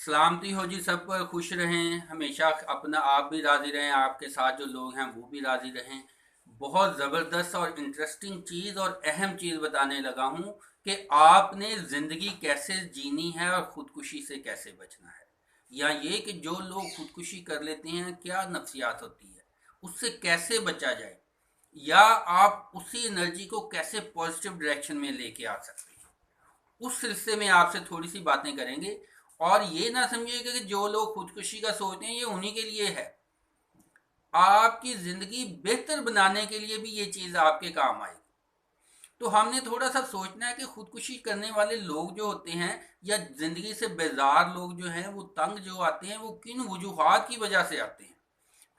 सलामती हो जी, सब पर खुश रहें हमेशा। अपना आप भी राज़ी रहें, आपके साथ जो लोग हैं वो भी राज़ी रहें। बहुत ज़बरदस्त और इंटरेस्टिंग चीज़ और अहम चीज़ बताने लगा हूँ कि आपने ज़िंदगी कैसे जीनी है और ख़ुदकुशी से कैसे बचना है। या ये कि जो लोग ख़ुदकुशी कर लेते हैं क्या नफ्सियात होती है, उससे कैसे बचा जाए, या आप उसी एनर्जी को कैसे पॉजिटिव डायरेक्शन में लेके आ सकते हैं। उस सिलसिले में आपसे थोड़ी सी बातें करेंगे। और ये ना समझिएगा कि जो लोग खुदकुशी का सोचते हैं ये उन्हीं के लिए है। आपकी ज़िंदगी बेहतर बनाने के लिए भी ये चीज़ आपके काम आएगी। तो हमने थोड़ा सा सोचना है कि खुदकुशी करने वाले लोग जो होते हैं, या ज़िंदगी से बेजार लोग जो हैं, वो तंग जो आते हैं, वो किन वजूहात की वजह से आते हैं।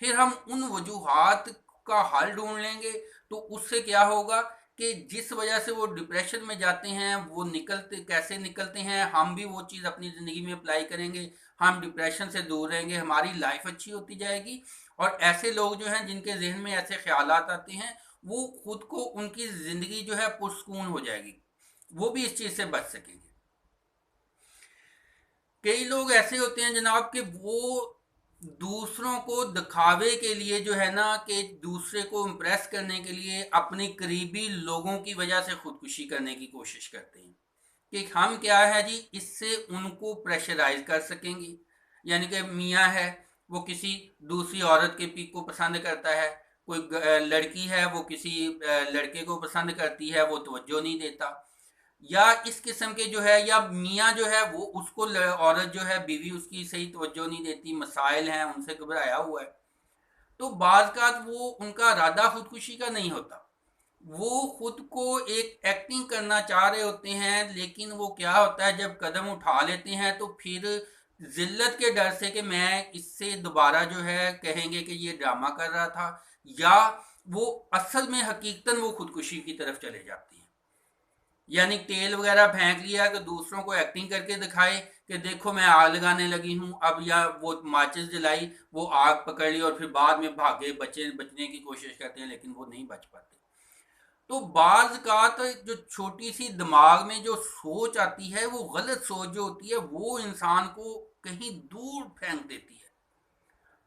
फिर हम उन वजूहात का हल ढूंढ लेंगे। तो उससे क्या होगा कि जिस वजह से वो डिप्रेशन में जाते हैं, वो निकलते कैसे निकलते हैं, हम भी वो चीज़ अपनी ज़िंदगी में अप्लाई करेंगे। हम डिप्रेशन से दूर रहेंगे, हमारी लाइफ अच्छी होती जाएगी। और ऐसे लोग जो हैं जिनके जहन में ऐसे ख्यालात आते हैं, वो खुद को उनकी ज़िंदगी जो है पुरसकून हो जाएगी, वो भी इस चीज़ से बच सकेंगे। कई लोग ऐसे होते हैं जनाब कि वो दूसरों को दिखावे के लिए जो है ना, कि दूसरे को इम्प्रेस करने के लिए अपने करीबी लोगों की वजह से खुदकुशी करने की कोशिश करते हैं कि हम क्या है जी, इससे उनको प्रेशराइज कर सकेंगे। यानी कि मियाँ है, वो किसी दूसरी औरत के पीक को पसंद करता है। कोई लड़की है, वो किसी लड़के को पसंद करती है, वो तवज्जो नहीं देता। या इस किस्म के जो है, या मियाँ जो है वो उसको औरत जो है, बीवी उसकी सही तवज्जो नहीं देती, मसाइल हैं, उनसे घबराया हुआ है। तो बाज़ का वो उनका इरादा खुदकुशी का नहीं होता, वो खुद को एक एक्टिंग करना चाह रहे होते हैं। लेकिन वो क्या होता है, जब कदम उठा लेते हैं तो फिर जिल्लत के डर से कि मैं इससे दोबारा जो है कहेंगे कि ये ड्रामा कर रहा था, या वो असल में हकीकतन वो खुदकुशी की तरफ चले जाते हैं। यानी तेल वगैरह फेंक लिया कि दूसरों को एक्टिंग करके दिखाए कि देखो मैं आग लगाने लगी हूँ अब, या वो माचिस जलाई, वो आग पकड़ ली, और फिर बाद में भागे बचने की कोशिश करते हैं, लेकिन वो नहीं बच पाते। तो बाज का तो जो छोटी सी दिमाग में जो सोच आती है, वो गलत सोच जो होती है, वो इंसान को कहीं दूर फेंक देती है।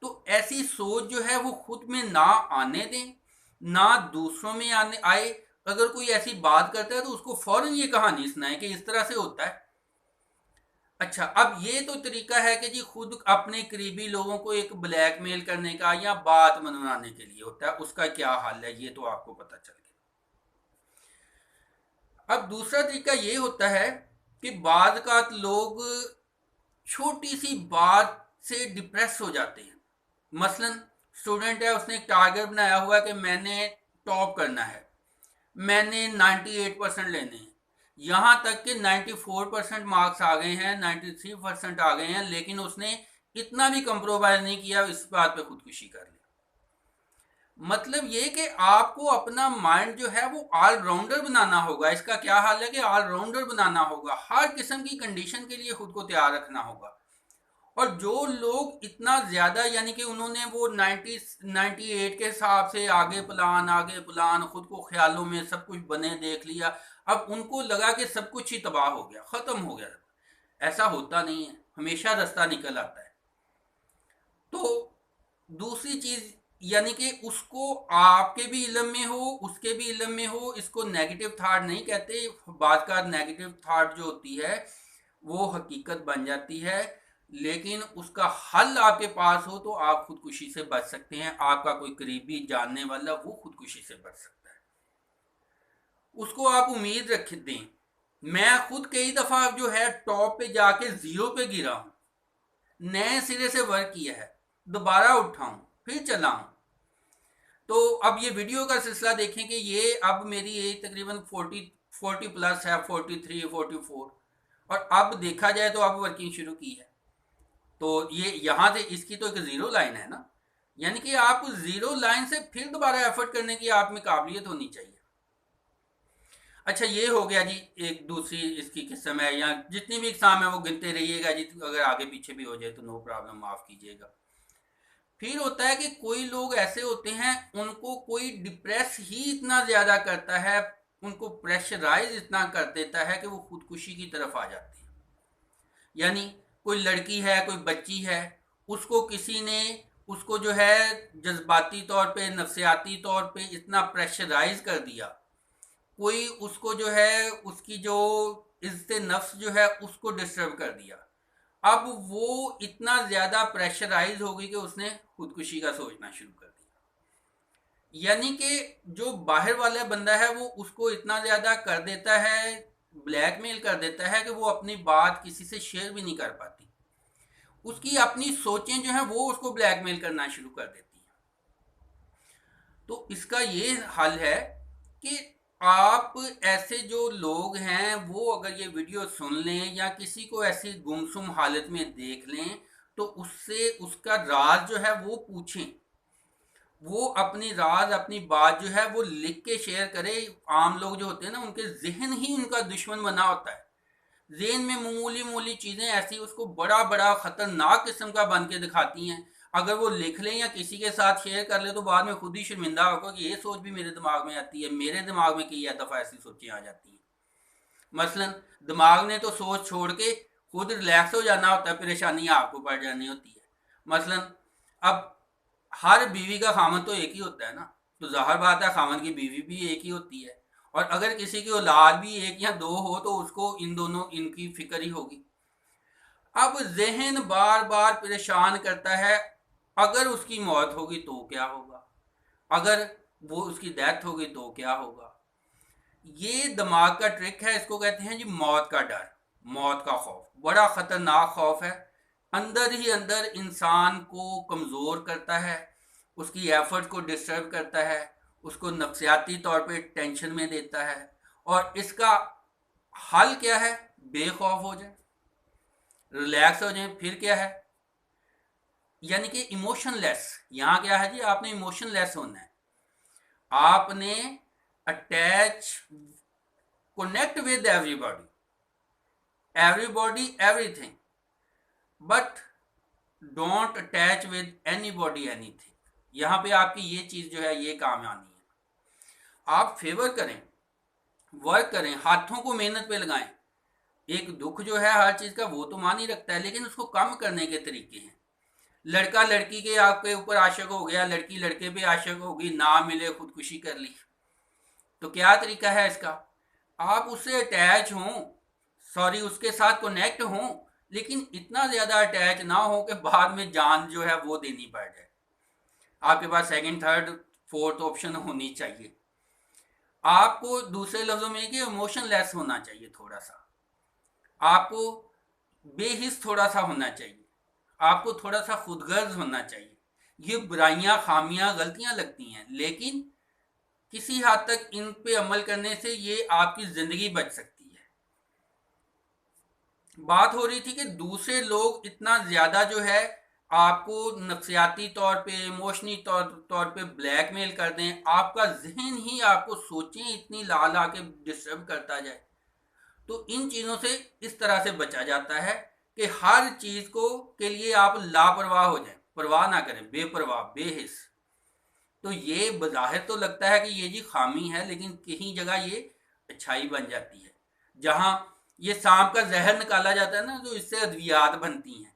तो ऐसी सोच जो है वो खुद में ना आने दें, ना दूसरों में आने आए। अगर कोई ऐसी बात करता है तो उसको फौरन ये कहानी सुनाए कि इस तरह से होता है। अच्छा, अब ये तो तरीका है कि जी खुद अपने करीबी लोगों को एक ब्लैकमेल करने का या बात मनवाने के लिए होता है। उसका क्या हल है ये तो आपको पता चल गया। अब दूसरा तरीका ये होता है कि बाद का लोग छोटी सी बात से डिप्रेस हो जाते हैं। मसलन स्टूडेंट है, उसने एक टारगेट बनाया हुआ है कि मैंने टॉप करना है, मैंने 98% लेने हैं। यहाँ तक कि 94% मार्क्स आ गए हैं, 93% आ गए हैं, लेकिन उसने इतना भी कंप्रोमाइज़ नहीं किया, इस बात पे खुदकुशी कर ली। मतलब ये कि आपको अपना माइंड जो है वो ऑलराउंडर बनाना होगा। इसका क्या हाल है कि ऑलराउंडर बनाना होगा, हर किस्म की कंडीशन के लिए खुद को तैयार रखना होगा। और जो लोग इतना ज़्यादा, यानी कि उन्होंने वो 98 के हिसाब से आगे प्लान खुद को ख्यालों में सब कुछ बने देख लिया, अब उनको लगा कि सब कुछ ही तबाह हो गया, ख़त्म हो गया। ऐसा होता नहीं है, हमेशा रास्ता निकल आता है। तो दूसरी चीज़, यानी कि उसको आपके भी इल्म में हो, उसके भी इल्म में हो, इसको नेगेटिव थाट नहीं कहते। बात का नेगेटिव थाट जो होती है वो हकीकत बन जाती है, लेकिन उसका हल आपके पास हो तो आप खुदकुशी से बच सकते हैं। आपका कोई करीबी जानने वाला वो खुदकुशी से बच सकता है, उसको आप उम्मीद रख दें। मैं खुद कई दफ़ा जो है टॉप पे जाके ज़ीरो पे गिरा हूँ, नए सिरे से वर्क किया है, दोबारा उठाऊँ, फिर चलाऊँ। तो अब ये वीडियो का सिलसिला देखें कि ये अब मेरी एज तकरीबन 40 प्लस है, 43 44। और अब देखा जाए तो अब वर्किंग शुरू की है। तो ये यहाँ से इसकी तो एक ज़ीरो लाइन है ना, यानी कि आप ज़ीरो लाइन से फिर दोबारा एफर्ट करने की आप में काबिलियत होनी चाहिए। अच्छा, ये हो गया जी एक दूसरी इसकी किस्म है, या जितनी भी एग्ज़ाम है वो गिनते रहिएगा जी, अगर आगे पीछे भी हो जाए तो नो प्रॉब्लम, माफ़ कीजिएगा। फिर होता है कि कोई लोग ऐसे होते हैं, उनको कोई डिप्रेस ही इतना ज़्यादा करता है, उनको प्रेशराइज इतना कर देता है कि वो खुदकुशी की तरफ आ जाते हैं। यानी कोई लड़की है, कोई बच्ची है, उसको किसी ने उसको जो है जज्बाती तौर पे, नफसियाती तौर पे इतना प्रेशराइज कर दिया, कोई उसको जो है उसकी जो इज्जत नफ्स जो है उसको डिस्टर्ब कर दिया, अब वो इतना ज़्यादा प्रेशराइज हो गई कि उसने खुदकुशी का सोचना शुरू कर दिया। यानी कि जो बाहर वाला बंदा है वो उसको इतना ज़्यादा कर देता है, ब्लैकमेल कर देता है कि वो अपनी बात किसी से शेयर भी नहीं कर पाती। उसकी अपनी सोचें जो हैं वो उसको ब्लैकमेल करना शुरू कर देती हैं। तो इसका ये हल है कि आप ऐसे जो लोग हैं वो अगर ये वीडियो सुन लें या किसी को ऐसी गुमसुम हालत में देख लें तो उससे उसका राज जो है वो पूछें, वो अपनी राज अपनी बात जो है वो लिख के शेयर करे। आम लोग जो होते हैं ना उनके जहन ही उनका दुश्मन बना होता है, जेन में मामूली मामूली चीज़ें ऐसी उसको बड़ा बड़ा ख़तरनाक किस्म का बन के दिखाती हैं। अगर वो लिख लें या किसी के साथ शेयर कर ले तो बाद में खुद ही शर्मिंदा होगा कि ये सोच भी मेरे दिमाग में आती है, मेरे दिमाग में कई दफ़ा ऐसी सोचें आ जाती हैं। मसलन दिमाग ने तो सोच छोड़ के खुद रिलैक्स हो जाना होता है, परेशानी आपको पड़ जानी होती है। मसलन अब हर बीवी का खामन तो एक ही होता है ना, तो जाहिर बात है खामन की बीवी भी एक ही होती है, और अगर किसी की औलाद भी एक या दो हो तो उसको इन दोनों इनकी फिक्र ही होगी। अब जहन बार बार परेशान करता है, अगर उसकी मौत होगी तो क्या होगा, अगर वो उसकी डेथ होगी तो क्या होगा। ये दिमाग का ट्रिक है, इसको कहते हैं जी मौत का डर, मौत का खौफ। बड़ा ख़तरनाक खौफ है, अंदर ही अंदर इंसान को कमज़ोर करता है, उसकी एफर्ट को डिस्टर्ब करता है, उसको नफ्सियाती तौर पे टेंशन में देता है। और इसका हल क्या है? बेखौफ हो जाए, रिलैक्स हो जाए। फिर क्या है? यानी कि इमोशनलेस। यहाँ क्या है जी, आपने इमोशनलेस होना है, आपने attach connect with everybody, everything, but don't attach with anybody anything. यहाँ पे आपकी ये चीज़ जो है ये काम आनी है। आप फेवर करें, वर्क करें, हाथों को मेहनत पे लगाएं। एक दुख जो है हर चीज़ का वो तो मान ही रखता है, लेकिन उसको कम करने के तरीके हैं। लड़का लड़की के आपके ऊपर आशिक हो गया, लड़की लड़के पे आशिक हो गई, ना मिले खुदकुशी कर ली, तो क्या तरीका है इसका? आप उससे अटैच हों, सॉरी उसके साथ कनेक्ट हों, लेकिन इतना ज़्यादा अटैच ना हो कि बाद में जान जो है वो देनी पड़ जाए। आपके पास सेकंड थर्ड फोर्थ ऑप्शन होनी चाहिए। आपको दूसरे लफ्ज़ों में कि इमोशनलेस होना चाहिए, थोड़ा सा आपको बेहिस थोड़ा सा होना चाहिए, आपको थोड़ा सा खुदगर्ज होना चाहिए। ये बुराइयां, खामियां, गलतियां लगती हैं, लेकिन किसी हद तक इन पे अमल करने से ये आपकी ज़िंदगी बच सकती है। बात हो रही थी कि दूसरे लोग इतना ज़्यादा जो है आपको नफ्सियाती तौर पे, इमोशनी तौर पे ब्लैकमेल कर दें, आपका जहन ही आपको सोचें इतनी ला ला के डिस्टर्ब करता जाए, तो इन चीज़ों से इस तरह से बचा जाता है कि हर चीज़ को के लिए आप लापरवाह हो जाएं, परवाह ना करें, बेपरवाह, बेहिस। तो ये बज़ाहिर तो लगता है कि ये जी खामी है, लेकिन कहीं जगह ये अच्छाई बन जाती है। जहाँ ये सांप का जहर निकाला जाता है ना, तो इससे अद्वियात बनती हैं,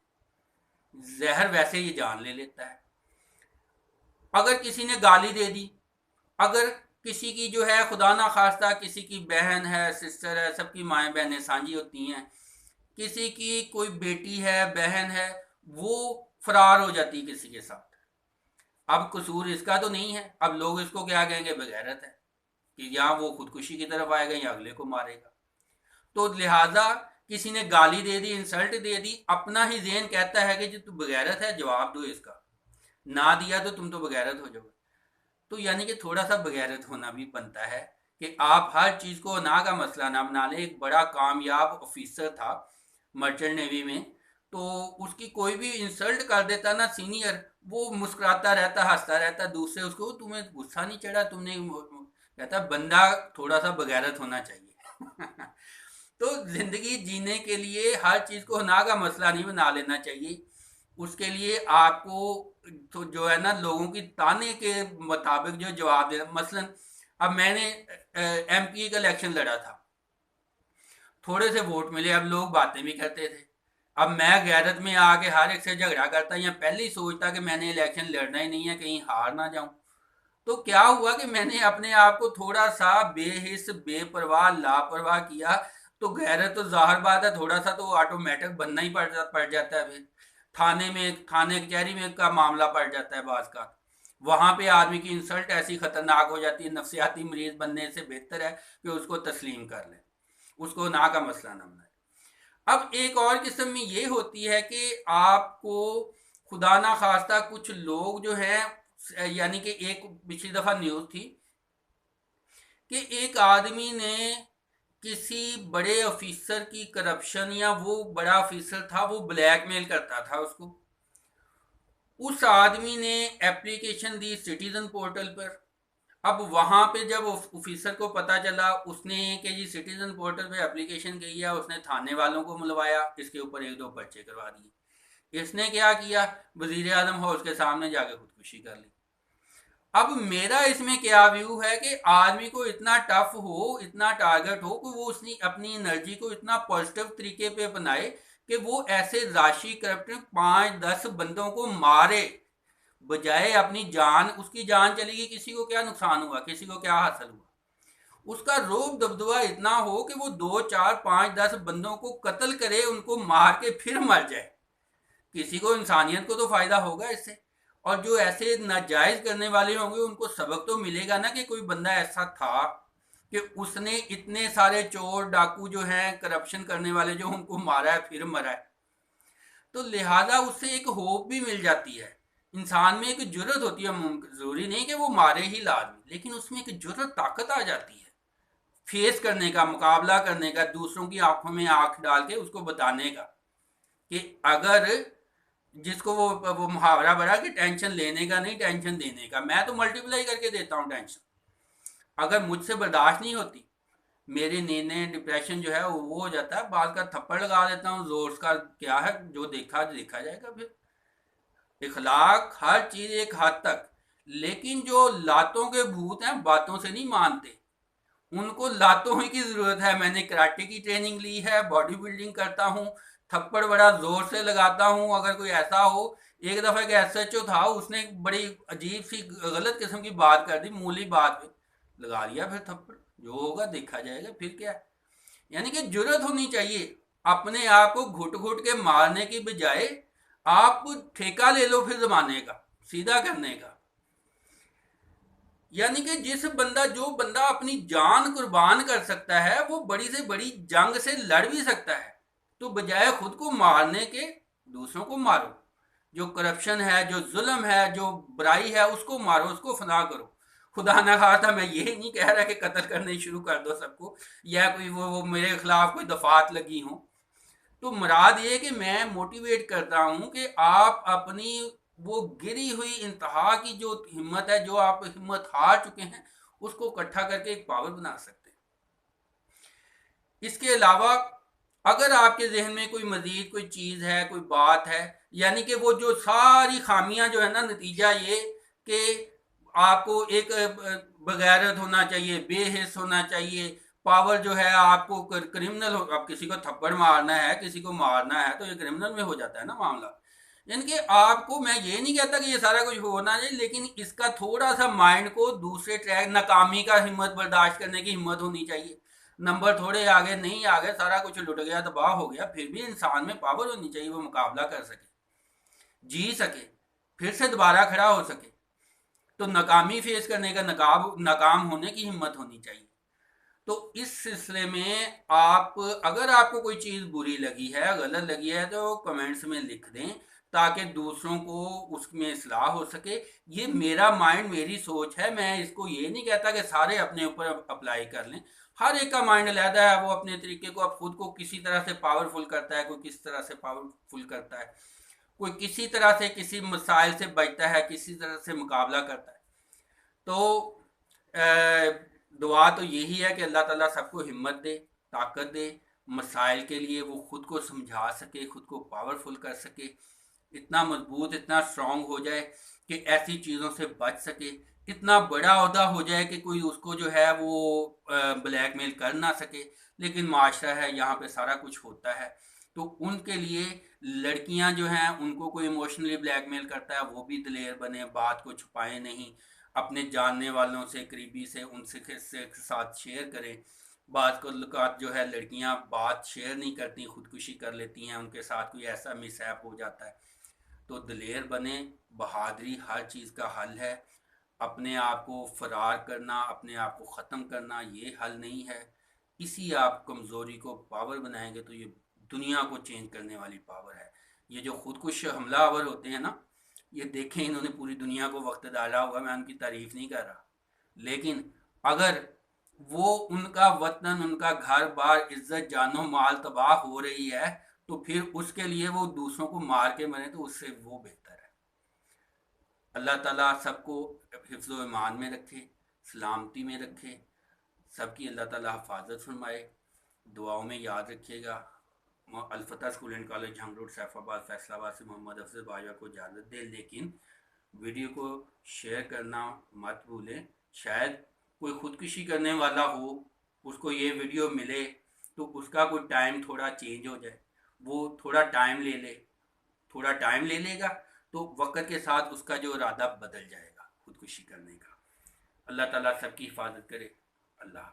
जहर वैसे ये जान ले लेता है। अगर किसी ने गाली दे दी, अगर किसी की जो है खुदा ना खास्ता किसी की बहन है, सिस्टर है, सबकी माएँ बहनें साझी होती हैं, किसी की कोई बेटी है, बहन है, वो फरार हो जाती है किसी के साथ, अब कसूर इसका तो नहीं है, अब लोग इसको क्या कहेंगे? बेगैरत है, कि या वो खुदकुशी की तरफ आएगा या अगले को मारेगा। तो लिहाजा किसी ने गाली दे दी, इंसल्ट दे दी, अपना ही ज़हन कहता है कि जो तू बगैरत है, जवाब दो इसका, ना दिया तो तुम तो बगैरत हो जाओगे। तो यानी कि थोड़ा सा बगैरत होना भी बनता है कि आप हर चीज़ को ना का मसला ना बना लें। एक बड़ा कामयाब ऑफिसर था मर्चेंट नेवी में, तो उसकी कोई भी इंसल्ट कर देता ना सीनियर, वो मुस्कुराता रहता, हंसता रहता, दूसरे उसको तुम्हें गुस्सा नहीं चढ़ा, तुमने, कहता बंदा थोड़ा सा बगैरत होना चाहिए। तो ज़िंदगी जीने के लिए हर चीज़ को ना का मसला नहीं बना लेना चाहिए। उसके लिए आपको तो जो है ना लोगों की ताने के मुताबिक जो जवाब देना। मसलन अब मैंने एमपी का इलेक्शन लड़ा था, थोड़े से वोट मिले, अब लोग बातें भी करते थे अब मैं गैरत में आके हर एक से झगड़ा करता या पहले ही सोचता कि मैंने इलेक्शन लड़ना ही नहीं है, कहीं हार ना जाऊं, तो क्या हुआ कि मैंने अपने आप को थोड़ा सा बेहिस बेपरवाह लापरवाह किया। तो गैरत तो जाहिर बात है, थोड़ा सा तो ऑटोमेटिक बनना ही पड़ जाता है। फिर थाने कचहरी में का मामला पड़ जाता है बाज का। वहां पे आदमी की इंसल्ट ऐसी खतरनाक हो जाती है, नफसियाती मरीज बनने से बेहतर है कि उसको तस्लीम कर ले, उसको ना का मसला ना बनाए। अब एक और किस्म में ये होती है कि आपको खुदा ना खास्ता कुछ लोग जो हैं, यानी कि एक पिछली दफा न्यूज थी कि एक आदमी ने किसी बड़े ऑफिसर की करप्शन, या वो बड़ा ऑफिसर था वो ब्लैकमेल करता था उसको, उस आदमी ने एप्लीकेशन दी सिटीजन पोर्टल पर। अब वहां पे जब ऑफिसर को पता चला, उसने कि जी सिटीजन पोर्टल पे एप्लीकेशन किया, उसने थाने वालों को बुलवाया, इसके ऊपर एक दो पर्चे करवा दिए। इसने क्या किया, वजीर आजम हाउस के सामने जाके खुदकुशी कर ली। अब मेरा इसमें क्या व्यू है कि आदमी को इतना टफ हो, इतना टारगेट हो कि वो उसने अपनी एनर्जी को इतना पॉजिटिव तरीके पे बनाए कि वो ऐसे राशि करप्ट 5-10 बंदों को मारे, बजाय अपनी जान, उसकी जान चली गई, किसी को क्या नुकसान हुआ, किसी को क्या हासिल हुआ, उसका रोब दबदबा इतना हो कि वो 2-4-5-10 बंदों को कत्ल करे, उनको मार के फिर मर जाए। किसी को, इंसानियत को तो फायदा होगा इससे। और जो ऐसे नाजायज करने वाले होंगे उनको सबक तो मिलेगा ना कि कोई बंदा ऐसा था कि उसने इतने सारे चोर डाकू जो हैं, करप्शन करने वाले जो, उनको मारा है फिर मरा है। तो लिहाजा उससे एक होप भी मिल जाती है, इंसान में एक जुर्रत होती है। जरूरी नहीं कि वो मारे ही लाजमी, लेकिन उसमें एक जुर्रत, ताकत आ जाती है फेस करने का, मुकाबला करने का, दूसरों की आंखों में आंख डाल के उसको बताने का कि अगर, जिसको वो मुहावरा बड़ा कि टेंशन लेने का नहीं, टेंशन देने का, मैं तो मल्टीप्लाई करके देता हूँ टेंशन। अगर मुझसे बर्दाश्त नहीं होती, मेरे नींद डिप्रेशन जो है वो हो जाता है, बाल का थप्पड़ लगा देता हूँ जोर का, क्या है जो देखा देखा जाएगा। फिर इखलाक हर चीज एक हद तक, लेकिन जो लातों के भूत हैं बातों से नहीं मानते, उनको लातों ही की जरूरत है। मैंने कराटे की ट्रेनिंग ली है, बॉडी बिल्डिंग करता हूँ, थप्पड़ बड़ा जोर से लगाता हूँ। अगर कोई ऐसा हो, एक दफा एक एसएचओ था, उसने एक बड़ी अजीब सी गलत किस्म की बात कर दी, मूली बात पे लगा लिया फिर थप्पड़, जो होगा देखा जाएगा फिर क्या है। यानी कि जरूरत होनी चाहिए अपने आप को घुट घुट के मारने की बजाय, आप ठेका ले लो फिर जमाने का सीधा करने का। यानी कि जो बंदा अपनी जान कुर्बान कर सकता है, वो बड़ी से बड़ी जंग से लड़ भी सकता है। तो बजाय खुद को मारने के दूसरों को मारो। जो करप्शन है, जो जुल्म है, जो बुराई है, उसको मारो, उसको फना करो। खुदा ना खास्ता, मैं ये नहीं कह रहा कि कत्ल करने शुरू कर दो सबको, या कोई वो मेरे खिलाफ कोई दफात लगी हो। तो मुराद ये कि मैं मोटिवेट करता हूं कि आप अपनी वो गिरी हुई इंतहा की जो हिम्मत है, जो आप हिम्मत हार चुके हैं, उसको इकट्ठा करके एक पावर बना सकते हैं। इसके अलावा अगर आपके जहन में कोई मजीद कोई चीज़ है, कोई बात है, यानी कि वो जो सारी खामियां जो है ना, नतीजा ये कि आपको एक बगैरत होना चाहिए, बेहिस होना चाहिए, पावर जो है आपको क्रिमिनल हो, अब किसी को थप्पड़ मारना है, किसी को मारना है, तो ये क्रिमिनल में हो जाता है ना मामला। यानी कि आपको, मैं ये नहीं कहता कि ये सारा कुछ होना चाहिए, लेकिन इसका थोड़ा सा माइंड को दूसरे ट्रैक, नाकामी का हिम्मत बर्दाश्त करने की हिम्मत होनी चाहिए। नंबर थोड़े आगे नहीं आ गए, सारा कुछ लुट गया, तबाह हो गया, फिर भी इंसान में पावर होनी चाहिए, वो मुकाबला कर सके, जी सके, फिर से दोबारा खड़ा हो सके। तो नाकामी फेस करने का, नाकाम होने की हिम्मत होनी चाहिए। तो इस सिलसिले में आप, अगर आपको कोई चीज़ बुरी लगी है, गलत लगी है, तो कमेंट्स में लिख दें ताकि दूसरों को उसमें इस्लाह हो सके। ये मेरा माइंड, मेरी सोच है, मैं इसको ये नहीं कहता कि सारे अपने ऊपर अप्लाई कर लें। हर एक का माइंड अलहदा है, वो अपने तरीके को, अब खुद को किसी तरह से पावरफुल करता है, कोई किस तरह से पावरफुल करता है, कोई किसी तरह से किसी मसाइल से बचता है, किसी तरह से मुकाबला करता है। तो दुआ तो यही है कि अल्लाह ताला सबको हिम्मत दे, ताकत दे, मसाइल के लिए वो खुद को समझा सके, खुद को पावरफुल कर सके, इतना मजबूत, इतना स्ट्रांग हो जाए कि ऐसी चीज़ों से बच सके, इतना बड़ा अहदा हो जाए कि कोई उसको जो है वो ब्लैकमेल कर ना सके। लेकिन माशरा है, यहाँ पे सारा कुछ होता है, तो उनके लिए लड़कियां जो हैं उनको कोई इमोशनली ब्लैकमेल करता है वो भी दिलेर बने, बात को छुपाएं नहीं, अपने जानने वालों से करीबी से उनसे से साथ शेयर करें। बात को लुकात जो है लड़कियां बात शेयर नहीं करती, खुदकुशी कर लेती हैं, उनके साथ कोई ऐसा मिसहैप हो जाता है। तो दिलेर बने, बहादुरी हर चीज़ का हल है। अपने आप को फरार करना, अपने आप को ख़त्म करना ये हल नहीं है। इसी आप कमज़ोरी को पावर बनाएंगे तो ये दुनिया को चेंज करने वाली पावर है। ये जो खुदकुश हमलावर होते हैं ना, ये देखें इन्होंने पूरी दुनिया को वक्त डाला हुआ, मैं उनकी तारीफ़ नहीं कर रहा, लेकिन अगर वो उनका वतन, उनका घर बार, इज्जत, जानो माल तबाह हो रही है तो फिर उसके लिए वो दूसरों को मार के मरे तो उससे वो बेहतर है। अल्लाह ताला सबको हिफ्ज़ व ईमान में रखे, सलामती में रखे, सबकी अल्लाह ताला हिफाजत फरमाए। दुआओं में याद रखिएगा। अलफता स्कूल एंड कॉलेज जंग रोड सैफाबाद फैसलाबाद से मोहम्मद अफजल बाजवा को इजाज़त दें, लेकिन वीडियो को शेयर करना मत भूलें। शायद कोई खुदकुशी करने वाला हो, उसको ये वीडियो मिले तो उसका कोई टाइम थोड़ा चेंज हो जाए, वो थोड़ा टाइम ले ले, थोड़ा टाइम ले लेगा तो वक्त के साथ उसका जो इरादा बदल जाएगा खुदकुशी करने का। अल्लाह ताला सबकी हिफाजत करे। अल्लाह।